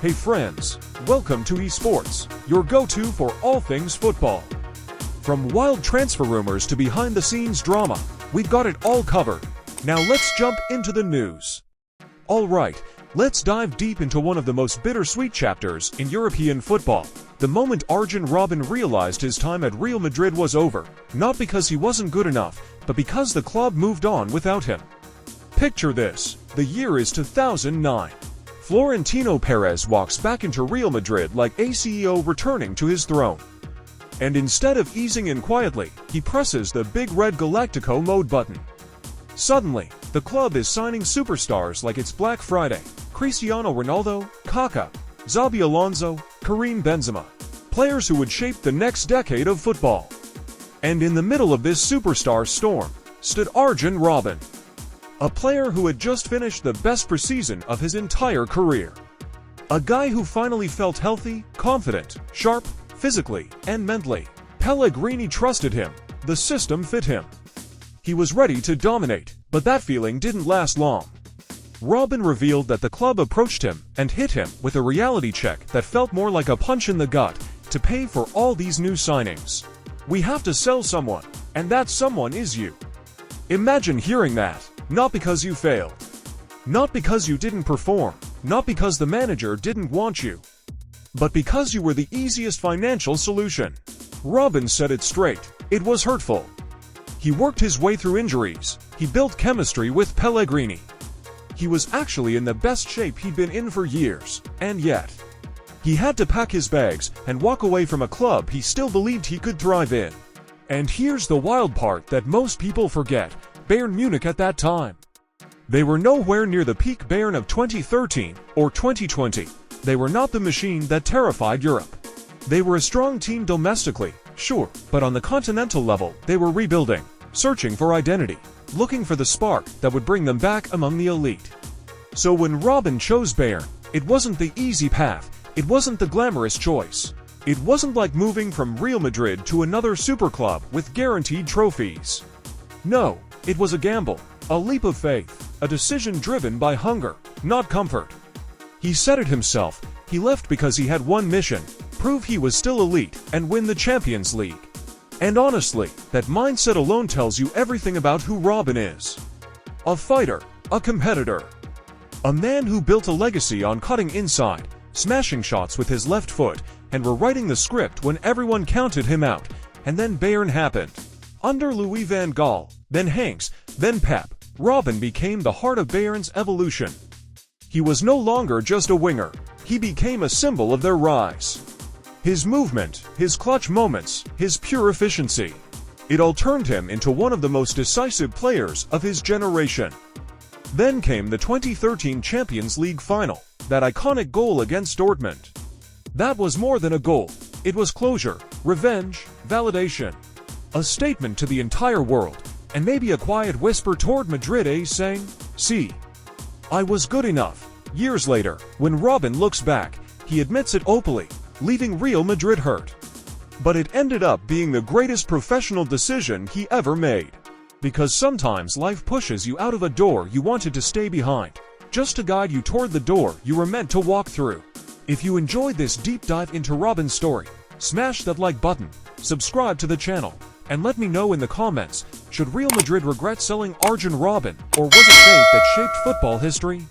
Hey friends, welcome to eSports, your go-to for all things football. From wild transfer rumors to behind-the-scenes drama, we've got it all covered. Now let's jump into the news. Alright, let's dive deep into one of the most bittersweet chapters in European football. The moment Arjen Robben realized his time at Real Madrid was over, not because he wasn't good enough, but because the club moved on without him. Picture this, the year is 2009. Florentino Pérez walks back into Real Madrid like a CEO returning to his throne. And instead of easing in quietly, he presses the big red Galactico mode button. Suddenly, the club is signing superstars like it's Black Friday. Cristiano Ronaldo, Kaká, Xabi Alonso, Karim Benzema. Players who would shape the next decade of football. And in the middle of this superstar storm, stood Arjen Robben. A player who had just finished the best preseason of his entire career. A guy who finally felt healthy, confident, sharp, physically, and mentally. Pellegrini trusted him. The system fit him. He was ready to dominate, but that feeling didn't last long. Robben revealed that the club approached him and hit him with a reality check that felt more like a punch in the gut to pay for all these new signings. We have to sell someone, and that someone is you. Imagine hearing that. Not because you failed. Not because you didn't perform. Not because the manager didn't want you. But because you were the easiest financial solution. Robben said it straight. It was hurtful. He worked his way through injuries. He built chemistry with Pellegrini. He was actually in the best shape he'd been in for years. And yet, he had to pack his bags and walk away from a club he still believed he could thrive in. And here's the wild part that most people forget. Bayern Munich at that time. They were nowhere near the peak Bayern of 2013 or 2020. They were not the machine that terrified Europe. They were a strong team domestically, sure, but on the continental level, they were rebuilding, searching for identity, looking for the spark that would bring them back among the elite. So when Robben chose Bayern, it wasn't the easy path, it wasn't the glamorous choice. It wasn't like moving from Real Madrid to another super club with guaranteed trophies. No. It was a gamble, a leap of faith, a decision driven by hunger, not comfort. He said it himself, he left because he had one mission, prove he was still elite and win the Champions League. And honestly, that mindset alone tells you everything about who Robben is. A fighter, a competitor. A man who built a legacy on cutting inside, smashing shots with his left foot, and rewriting the script when everyone counted him out, and then Bayern happened. Under Louis van Gaal, then Hanks, then Pep, Robben became the heart of Bayern's evolution. He was no longer just a winger, he became a symbol of their rise. His movement, his clutch moments, his pure efficiency. It all turned him into one of the most decisive players of his generation. Then came the 2013 Champions League final, that iconic goal against Dortmund. That was more than a goal, it was closure, revenge, validation. A statement to the entire world, and maybe a quiet whisper toward Madrid, saying, "See, I was good enough." Years later, when Robben looks back, he admits it openly, leaving Real Madrid hurt. But it ended up being the greatest professional decision he ever made. Because sometimes life pushes you out of a door you wanted to stay behind, just to guide you toward the door you were meant to walk through. If you enjoyed this deep dive into Robben's story, smash that like button, subscribe to the channel, and let me know in the comments, should Real Madrid regret selling Arjen Robben, or was it fate that shaped football history?